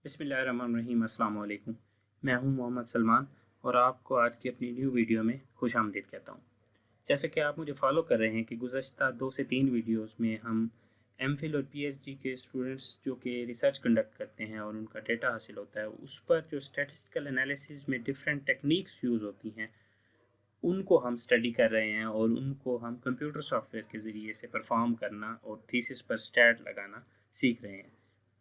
बिस्मिल्लाहिर्रहमानिर्रहीम। अस्सलाम वालेकुम। मैं हूं मोहम्मद सलमान और आपको आज की अपनी न्यू वीडियो में खुश आमदीद कहता हूं। जैसे कि आप मुझे फॉलो कर रहे हैं कि गुज़श्ता 2 से 3 वीडियोस में हम एमफिल और पीएचडी के स्टूडेंट्स जो कि रिसर्च कंडक्ट करते हैं और उनका डेटा हासिल होता है, उस पर जो स्टैटिस्टिकल एनालिसिस में डिफरेंट टेक्निक्स यूज़ होती हैं उनको हम स्टडी कर रहे हैं और उनको हम कंप्यूटर सॉफ्टवेयर के ज़रिए से परफॉर्म करना और थीसिस पर स्टैट लगाना सीख रहे हैं।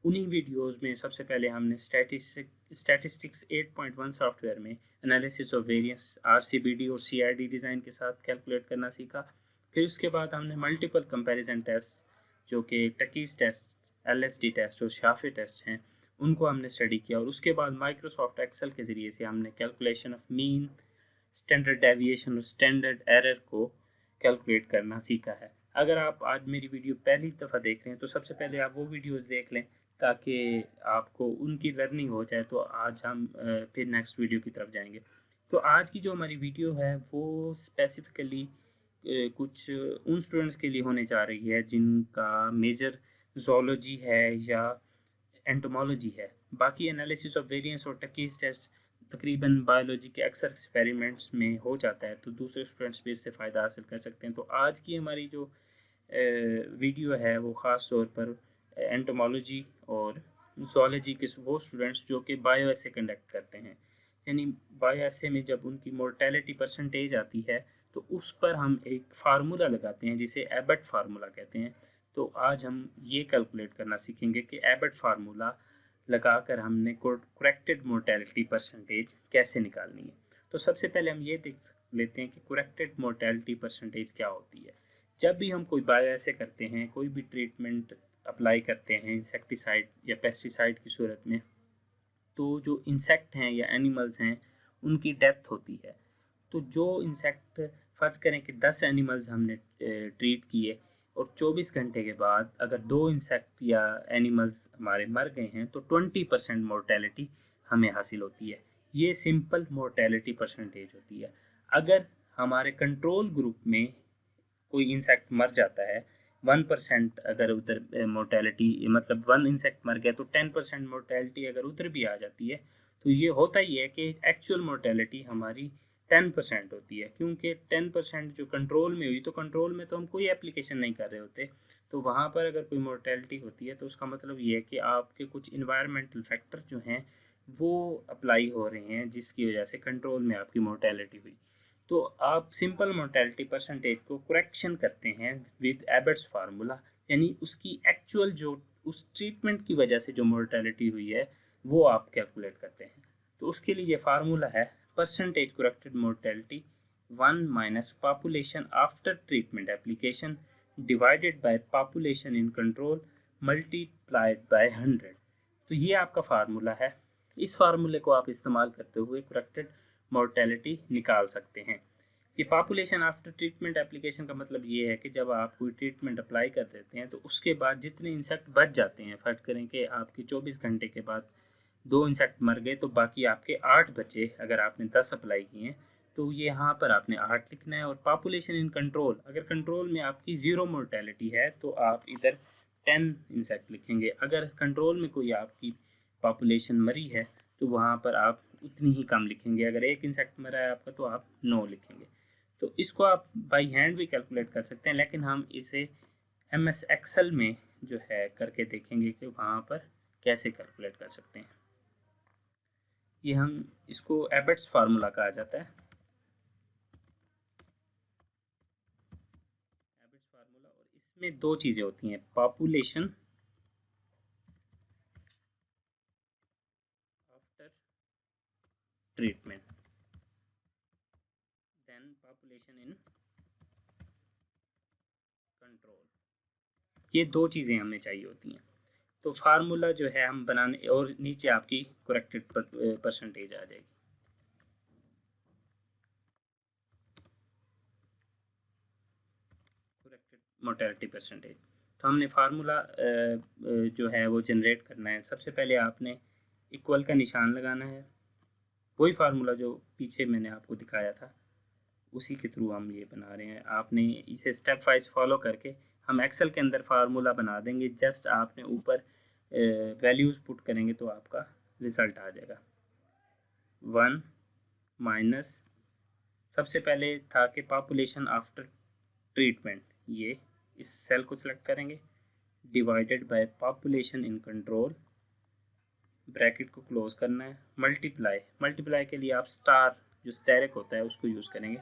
उन्हीं वीडियोस में सबसे पहले हमने स्टैटिस्टिक्स 8.1 सॉफ्टवेयर में एनालिसिस ऑफ वेरिएंस आरसीबीडी और सीआरडी डिज़ाइन के साथ कैलकुलेट करना सीखा। फिर उसके बाद हमने मल्टीपल कंपैरिजन टेस्ट जो कि टकीज टेस्ट, एलएसडी टेस्ट और शाफे टेस्ट हैं, उनको हमने स्टडी किया। और उसके बाद माइक्रोसॉफ्ट एक्सेल के ज़रिए से हमने calculation of mean, standard deviation और स्टैंडर्ड एरर को कैलकुलेट करना सीखा है। अगर आप आज मेरी वीडियो पहली दफ़ा देख रहे हैं तो सबसे पहले आप वो वीडियोस देख लें ताकि आपको उनकी लर्निंग हो जाए। तो आज हम फिर नेक्स्ट वीडियो की तरफ जाएंगे। तो आज की जो हमारी वीडियो है वो स्पेसिफिकली कुछ उन स्टूडेंट्स के लिए होने जा रही है जिनका मेजर ज़ूलॉजी है या एंटोमोलॉजी है। बाकी एनालिसिस ऑफ वेरिएंस और टकीज टेस्ट तकरीबन बायोलॉजी के अक्सर एक्सपेरिमेंट्स में हो जाता है, तो दूसरे स्टूडेंट्स भी इससे फ़ायदा हासिल कर सकते हैं। तो आज की हमारी जो वीडियो है वो ख़ास तौर पर एंटोमोलॉजी और ज़ूलॉजी के वो स्टूडेंट्स जो कि बायो एसे कंडक्ट करते हैं, यानी बायो एसे में जब उनकी मोर्टेलिटी परसेंटेज आती है तो उस पर हम एक फार्मूला लगाते हैं जिसे एबट फार्मूला कहते हैं। तो आज हम ये कैलकुलेट करना सीखेंगे कि एबट फार्मूला लगाकर हमने करेक्टेड मोर्टेलिटी परसेंटेज कैसे निकालनी है। तो सबसे पहले हम ये देख लेते हैं कि करेक्टेड मोर्टेलिटी परसेंटेज क्या होती है। जब भी हम कोई बायो ऐसे करते हैं, कोई भी ट्रीटमेंट अप्लाई करते हैं इंसेक्टिसाइड या पेस्टिसाइड की सूरत में, तो जो इंसेक्ट हैं या एनिमल्स हैं उनकी डेथ होती है। तो जो इंसेक्ट, फ़र्ज़ करें कि 10 एनिमल्स हमने ट्रीट किए और 24 घंटे के बाद अगर 2 इंसेक्ट या एनिमल्स हमारे मर गए हैं तो 20% मोर्टेलिटी हमें हासिल होती है। ये सिंपल मोर्टेलिटी परसेंटेज होती है। अगर हमारे कंट्रोल ग्रुप में कोई इंसेक्ट मर जाता है, 1% अगर उधर मोर्टेलिटी, मतलब 1 इंसेक्ट मर गया तो 10% मोर्टेलिटी अगर उधर भी आ जाती है तो ये होता ही है कि एक्चुअल मोर्टेलिटी हमारी 10% होती है। क्योंकि 10% जो कंट्रोल में हुई, तो कंट्रोल में तो हम कोई एप्लीकेशन नहीं कर रहे होते, तो वहाँ पर अगर कोई मोर्टेलिटी होती है तो उसका मतलब ये है कि आपके कुछ इन्वायरमेंटल फैक्टर जो हैं वो अप्लाई हो रहे हैं जिसकी वजह से कंट्रोल में आपकी मोर्टेलिटी हुई। तो आप सिंपल मोर्टेलिटी परसेंटेज को करेक्शन करते हैं विद एबट्स फार्मूला, यानी उसकी एक्चुअल जो उस ट्रीटमेंट की वजह से जो मोर्टेलिटी हुई है वो आप कैलकुलेट करते हैं। तो उसके लिए ये फार्मूला है percentage corrected mortality 1 minus population after treatment application divided by population in control multiplied by 100। तो ये आपका फार्मूला है। इस फार्मूले को आप इस्तेमाल करते हुए करेक्टेड मोर्टेलिटी निकाल सकते हैं। कि पॉपुलेशन आफ्टर ट्रीटमेंट एप्लीकेशन का मतलब ये है कि जब आप कोई ट्रीटमेंट अप्लाई कर देते हैं तो उसके बाद जितने इंसेक्ट बच जाते हैं, फर्ज करें कि आपकी 24 घंटे के बाद 2 इंसेक्ट मर गए तो बाकी आपके 8 बचे। अगर आपने 10 अप्लाई किए हैं तो ये यहाँ पर आपने 8 लिखना है। और पॉपुलेशन इन कंट्रोल, अगर कंट्रोल में आपकी 0 मोर्टेलिटी है तो आप इधर 10 इंसेक्ट लिखेंगे। अगर कंट्रोल में कोई आपकी पॉपुलेशन मरी है तो वहाँ पर आप उतनी ही कम लिखेंगे। अगर 1 इंसेक्ट मरा है आपका तो आप 9 लिखेंगे। तो इसको आप बाई हैंड भी कैलकुलेट कर सकते हैं, लेकिन हम इसे MS एक्सेल में जो है करके देखेंगे कि वहाँ पर कैसे कैलकुलेट कर सकते हैं। ये हम इसको एबट्स फार्मूला कहा जाता है। एबट्स फार्मूला, और इसमें 2 चीज़ें होती हैं, population after treatment then population in control. ये 2 चीज़ें हमें चाहिए होती हैं। तो फार्मूला जो है हम बनाने, और नीचे आपकी करेक्टेड परसेंटेज आ जाएगी। Corrected mortality percentage. तो हमने फार्मूला जो है वो जनरेट करना है। सबसे पहले आपने इक्वल का निशान लगाना है, वही फार्मूला जो पीछे मैंने आपको दिखाया था। उसी के थ्रू हम ये बना रहे हैं। आपने इसे स्टेप वाइज फॉलो करके हम एक्सेल के अंदर फार्मूला बना देंगे। जस्ट आपने ऊपर वैल्यूज़ पुट करेंगे तो आपका रिज़ल्ट आ जाएगा। 1 माइनस, सबसे पहले था कि पॉपुलेशन आफ्टर ट्रीटमेंट, ये इस सेल को सिलेक्ट करेंगे, divided by population in control, bracket को क्लोज करना है, मल्टीप्लाई के लिए आप स्टार जो स्टेरिक होता है उसको यूज़ करेंगे,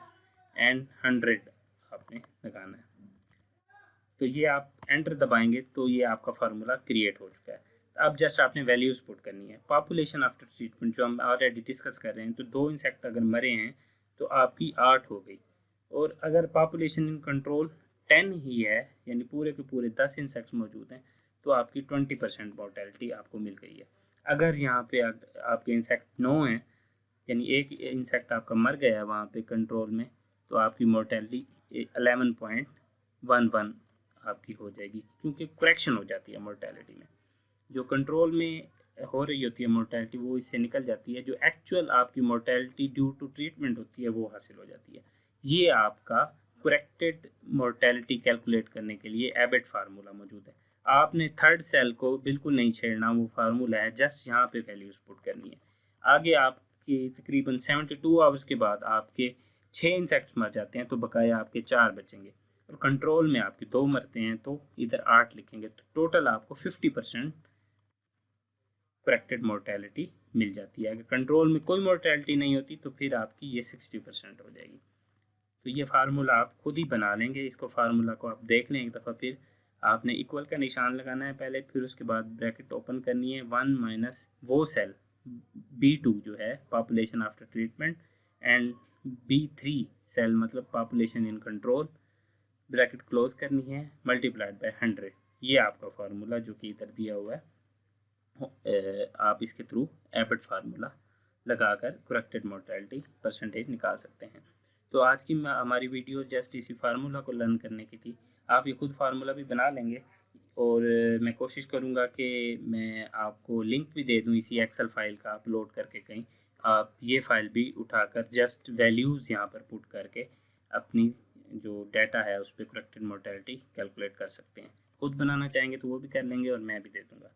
एंड 100 आपने लगाना है। तो ये आप एंटर दबाएंगे तो ये आपका फार्मूला क्रिएट हो चुका है। अब जस्ट आपने वैल्यूज़ पुट करनी है। पॉपुलेशन आफ्टर ट्रीटमेंट जो हम ऑलरेडी डिस्कस कर रहे हैं, तो 2 इंसेक्ट अगर मरे हैं तो आपकी 8 हो गई, और अगर पॉपुलेशन इन कंट्रोल 10 ही है, यानी पूरे के पूरे 10 इंसेक्ट्स मौजूद हैं, तो आपकी 20% मोर्टेलिटी आपको मिल गई है। अगर यहाँ पे आपके इंसेक्ट 9 हैं, यानी एक इंसेक्ट आपका मर गया है वहाँ पे कंट्रोल में, तो आपकी मोर्टेलिटी 11.11 आपकी हो जाएगी, क्योंकि करेक्शन हो जाती है मोर्टेलिटी में। जो कंट्रोल में हो रही होती है मोर्टेलिटी वो इससे निकल जाती है, जो एक्चुअल आपकी मोर्टेलिटी ड्यू टू ट्रीटमेंट होती है वो हासिल हो जाती है। ये आपका करेक्टेड मोर्टेलिटी कैलकुलेट करने के लिए एबेट फार्मूला मौजूद है। आपने थर्ड सेल को बिल्कुल नहीं छेड़ना, वो फार्मूला है, जस्ट यहाँ पे वैल्यूज़ पुट करनी है। आगे आपकी तकरीबन 72 आवर्स के बाद आपके 6 इंसेक्ट्स मर जाते हैं, तो बकाया आपके 4 बचेंगे, और कंट्रोल में आपके 2 मरते हैं, तो इधर 8 लिखेंगे, तो टोटल आपको 50% करेक्टेड मोर्टेलिटी मिल जाती है। अगर कंट्रोल में कोई मोर्टेलिटी नहीं होती तो फिर आपकी ये 60% हो जाएगी। तो ये फार्मूला आप खुद ही बना लेंगे। इसको फार्मूला को आप देख लें एक दफ़ा, फिर आपने इक्वल का निशान लगाना है पहले, फिर उसके बाद ब्रैकेट ओपन करनी है, 1 माइनस वो सेल B2 जो है population after treatment, and B3 cell मतलब population in control, bracket close करनी है, मल्टीप्लाइड बाय 100। ये आपका फार्मूला जो कि इधर दिया हुआ है, आप इसके थ्रू एबेट फार्मूला लगाकर करेक्टेड मोर्टेलिटी परसेंटेज निकाल सकते हैं। तो आज की हमारी वीडियो जस्ट इसी फार्मूला को लर्न करने की थी। आप ये खुद फार्मूला भी बना लेंगे, और मैं कोशिश करूँगा कि मैं आपको लिंक भी दे दूँ इसी एक्सेल फाइल का अपलोड करके कहीं। आप ये फाइल भी उठाकर जस्ट वैल्यूज़ यहाँ पर पुट करके अपनी जो डाटा है उस पर करेक्टेड मोर्टेलिटी कैलकुलेट कर सकते हैं। खुद बनाना चाहेंगे तो वो भी कर लेंगे, और मैं भी दे दूँगा।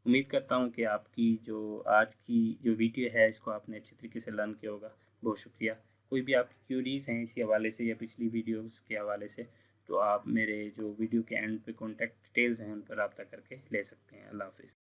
उम्मीद करता हूँ कि आपकी जो आज की जो वीडियो है इसको आपने अच्छी तरीके से लर्न किया होगा। बहुत शुक्रिया। कोई भी आपकी क्यूरीज़ हैं इसी हवाले से या पिछली वीडियोस के हवाले से, तो आप मेरे जो वीडियो के एंड पे कॉन्टैक्ट डिटेल्स हैं उन पर रब्ता करके ले सकते हैं। अल्लाह हाफ़िज़।